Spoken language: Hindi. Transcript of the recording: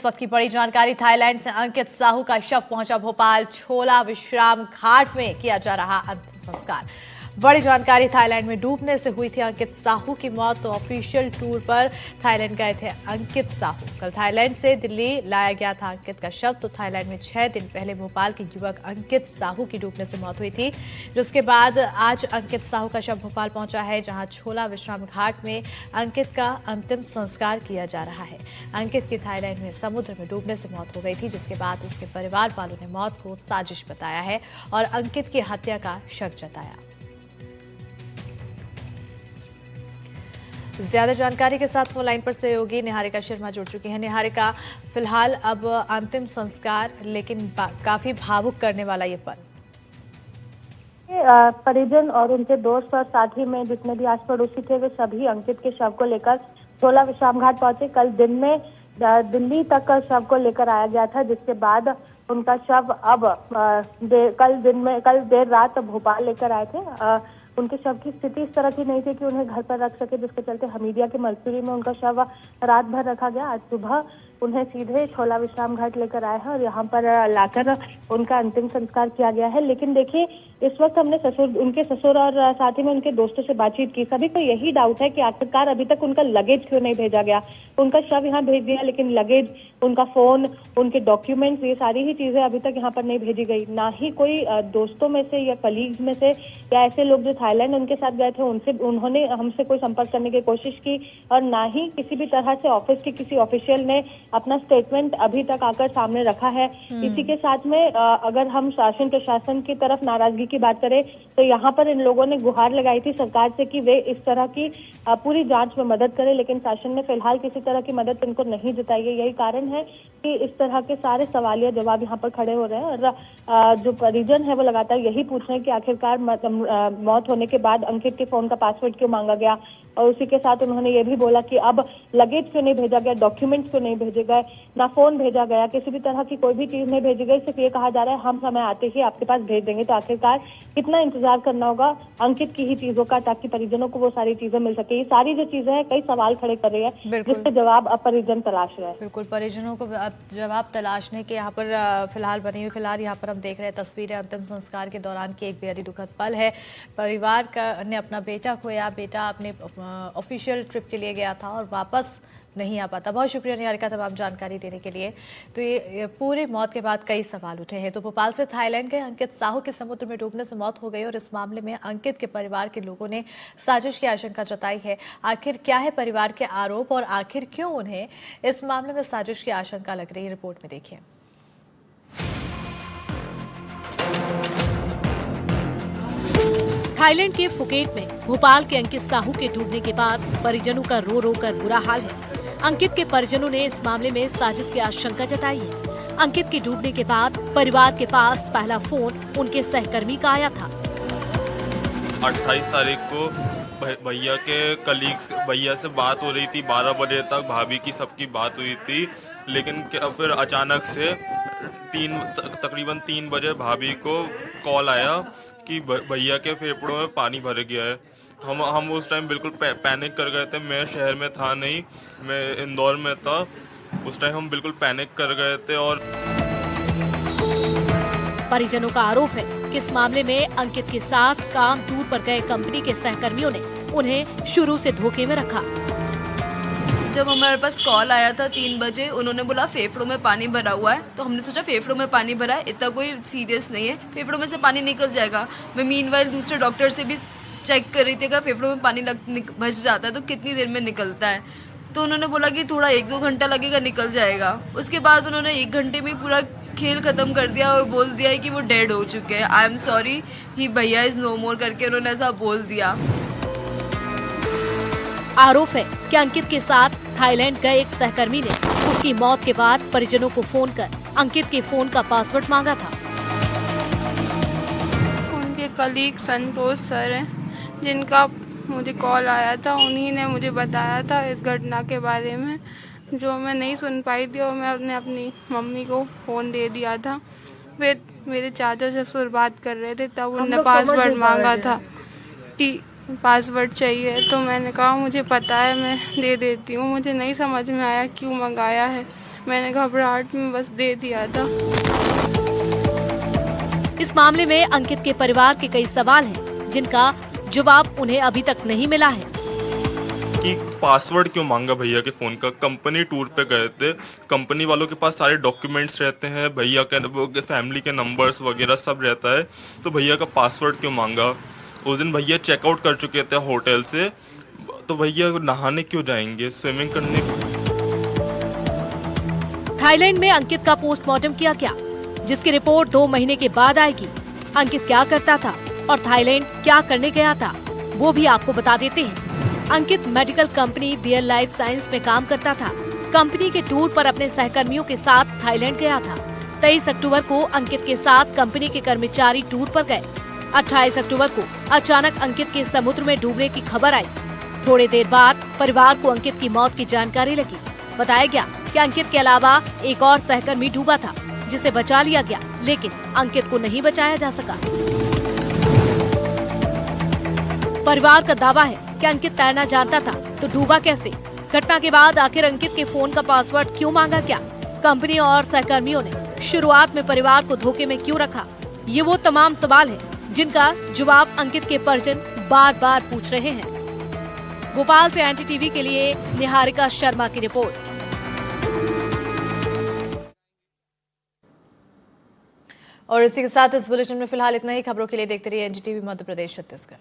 इस वक्त की बड़ी जानकारी, थाईलैंड से अंकित साहू का शव पहुंचा भोपाल। छोला विश्राम घाट में किया जा रहा अंतिम संस्कार। बड़ी जानकारी, थाईलैंड में डूबने से हुई थी अंकित साहू की मौत। तो ऑफिशियल टूर पर थाईलैंड गए थे अंकित साहू। कल थाईलैंड से दिल्ली लाया गया था अंकित का शव। तो थाईलैंड में 6 दिन पहले भोपाल के युवक अंकित साहू की डूबने से मौत हुई थी, जिसके बाद आज अंकित साहू का शव भोपाल पहुंचा है, जहां छोला विश्राम घाट में अंकित का अंतिम संस्कार किया जा रहा है। अंकित की थाईलैंड में समुद्र में डूबने से मौत हो गई थी, जिसके बाद उसके परिवार वालों ने मौत को साजिश बताया है और अंकित की हत्या का शक जताया। ज्यादा जानकारी के साथ फोन लाइन पर सहयोगी निहारिका शर्मा जुड़ चुकी हैं। निहारिका, फिलहाल अब अंतिम संस्कार, लेकिन काफी भावुक करने वाला ये पल। परिजन और उनके दोस्त और साथी में जितने भी आस पड़ोसी थे, वे सभी अंकित के शव को लेकर छोला विश्राम घाट पहुंचे। कल दिन में दिल्ली तक शव को लेकर आया गया था, जिसके बाद उनका शव अब कल देर रात भोपाल लेकर आए थे। उनके शव की स्थिति इस तरह की नहीं थी कि उन्हें घर पर रख सके, जिसके चलते हमीदिया के मलसूरी में उनका शव रात भर रखा गया। आज सुबह उन्हें सीधे छोला विश्राम घाट लेकर आए हैं और यहाँ पर लाकर उनका अंतिम संस्कार किया गया है। लेकिन देखिए, इस वक्त हमने उनके ससुर और साथ ही में उनके दोस्तों से बातचीत की। सभी को यही डाउट है कि आखिरकार अभी तक उनका लगेज क्यों नहीं भेजा गया। उनका शव यहाँ भेज दिया, लेकिन लगेज, उनका फोन, उनके डॉक्यूमेंट्स, ये सारी ही चीजें अभी तक यहाँ पर नहीं भेजी गई। ना ही कोई दोस्तों में से या कलीग्स में से या ऐसे लोग जो थाईलैंड उनके साथ गए थे उन्होंने हमसे कोई संपर्क करने की कोशिश की, और ना ही किसी भी तरह से ऑफिस के किसी ऑफिशियल ने अपना स्टेटमेंट अभी तक आकर सामने रखा है। इसी के साथ में अगर हम शासन प्रशासन की तरफ नाराजगी की बात करें, तो यहाँ पर इन लोगों ने गुहार लगाई थी सरकार से कि वे इस तरह की पूरी जांच में मदद करें, लेकिन शासन ने फिलहाल किसी तरह की मदद इनको नहीं जताई है। यही कारण है कि इस तरह के सारे सवालिया जवाब यहाँ पर खड़े हो रहे हैं। और जो परिजन है वो लगातार यही पूछ रहे हैं कि आखिरकार मौत होने के बाद अंकित के फोन का पासवर्ड क्यों मांगा गया, और उसी के साथ उन्होंने ये भी बोला कि अब लगेज क्यों नहीं भेजा गया, डॉक्यूमेंट्स क्यों नहीं भेजे गए, ना फोन भेजा गया, किसी भी तरह की कोई भी चीज नहीं भेजी गई। सिर्फ ये कहा जा रहा है हम समय आते ही आपके पास भेज देंगे। तो आखिरकार कितना इंतजार करना होगा अंकित की ही चीजों का, ताकि परिजनों को वो सारी चीजें मिल सके। ये सारी जो चीजें हैं, कई सवाल खड़े कर रही है, जिसके जवाब अब परिजन तलाश रहे हैं। बिल्कुल, परिजनों को जवाब तलाशने के यहाँ पर फिलहाल बनी हुई। फिलहाल यहाँ पर हम देख रहे हैं तस्वीरें अंतिम संस्कार के दौरान की। एक बेहद ही दुखद पल है। परिवार ने अपना बेटा खोया। बेटा अपने ऑफिशियल ट्रिप के लिए गया था और वापस नहीं आ पाता। बहुत शुक्रिया निहारिका तमाम जानकारी देने के लिए। तो ये पूरी मौत के बाद कई सवाल उठे हैं। तो भोपाल से थाईलैंड गए अंकित साहू की समुद्र में डूबने से मौत हो गई, और इस मामले में अंकित के परिवार के लोगों ने साजिश की आशंका जताई है। आखिर क्या है परिवार के आरोप, और आखिर क्यों उन्हें इस मामले में साजिश की आशंका लग रही है, रिपोर्ट में देखिए। थाईलैंड के फुकेट में भोपाल के अंकित साहू के डूबने के बाद परिजनों का रो रो कर बुरा हाल है। अंकित के परिजनों ने इस मामले में साजिश की आशंका जताई है। अंकित के डूबने के बाद परिवार के पास पहला फोन उनके सहकर्मी का आया था। 28 तारीख को भैया के भैया से बात हो रही थी। 12 बजे तक भाभी की सबकी बात हुई थी, लेकिन फिर अचानक से तकरीबन 3 बजे भाभी को कॉल आया कि भैया के फेफड़ों में पानी भर गया है। हम उस टाइम बिल्कुल पैनिक कर गए थे। मैं शहर में था नहीं, मैं इंदौर में था। उस टाइम हम बिल्कुल पैनिक कर गए थे। और परिजनों का आरोप है कि इस मामले में अंकित के साथ काम टूर पर गए कंपनी के सहकर्मियों ने उन्हें शुरू से धोखे में रखा। जब हमारे पास कॉल आया था 3 बजे, उन्होंने बोला फेफड़ों में पानी भरा हुआ है। तो हमने सोचा फेफड़ों में पानी भरा है, इतना कोई सीरियस नहीं है, फेफड़ों में से पानी निकल जाएगा। मैं मीनवाइल दूसरे डॉक्टर से भी चेक कर रही थी कि फेफड़ों में पानी बच जाता है तो कितनी देर में निकलता है। तो उन्होंने बोला कि थोड़ा 1-2 घंटा लगेगा, निकल जाएगा। उसके बाद उन्होंने 1 घंटे में पूरा खेल खत्म कर दिया और बोल दिया है कि वो डेड हो चुके हैं। आई एम सॉरी, ही भैया इज नो मोर करके उन्होंने ऐसा बोल दिया। आरोप है कि अंकित के साथ थाईलैंड गए एक सहकर्मी ने उसकी मौत के बाद परिजनों को फोन कर अंकित के फोन का पासवर्ड मांगा था। उनके कलीग संतोष सर हैं, जिनका मुझे कॉल आया था। उन्हीं ने मुझे बताया था इस घटना के बारे में, जो मैं नहीं सुन पाई थी, और मैंने अपनी मम्मी को फ़ोन दे दिया था। वे मेरे चाचा ससुर बात कर रहे थे, तब उन्होंने पासवर्ड मांगा था कि पासवर्ड चाहिए। तो मैंने कहा मुझे पता है, मैं दे देती हूँ। मुझे नहीं समझ में आया क्यों मंगाया है। मैंने घबराहट में बस दे दिया था। इस मामले में अंकित के परिवार के कई सवाल हैं, जिनका जवाब उन्हें अभी तक नहीं मिला है। कि पासवर्ड क्यों मांगा भैया के फ़ोन का? कंपनी टूर पे गए थे, कंपनी वालों के पास सारे डॉक्यूमेंट्स रहते हैं, भैया के फैमिली के नंबर्स वगैरह सब रहता है, तो भैया का पासवर्ड क्यों मांगा? उस दिन भैया चेकआउट कर चुके थे होटल से, तो भैया नहाने क्यों जाएंगे, स्विमिंग करने? थाईलैंड में अंकित का पोस्टमार्टम किया गया, जिसकी रिपोर्ट 2 महीने के बाद आएगी। अंकित क्या करता था और थाईलैंड क्या करने गया था, वो भी आपको बता देते हैं। Ankit medical company Bayer life science में काम करता था। कंपनी के टूर पर अपने सहकर्मियों के साथ थाईलैंड गया था। 23 अक्टूबर को अंकित के साथ कंपनी के कर्मचारी टूर पर गए। 28 अक्टूबर को अचानक अंकित के समुद्र में डूबने की खबर आई। थोड़ी देर बाद परिवार को अंकित की मौत की जानकारी लगी। बताया गया कि अंकित के अलावा एक और सहकर्मी डूबा था, जिसे बचा लिया गया, लेकिन अंकित को नहीं बचाया जा सका। परिवार का दावा है कि अंकित तैरना जानता था, तो डूबा कैसे? घटना के बाद आखिर अंकित के फोन का पासवर्ड क्यों मांगा गया? कंपनी और सहकर्मियों ने शुरुआत में परिवार को धोखे में क्यों रखा? ये वो तमाम सवाल हैं, जिनका जवाब अंकित के परिजन बार बार पूछ रहे हैं। भोपाल से एनडीटीवी के लिए निहारिका शर्मा की रिपोर्ट। और इसी के साथ इस बुलेटिन में फिलहाल इतना ही। खबरों के लिए देखते रहिए एनडीटीवी मध्य प्रदेश छत्तीसगढ़।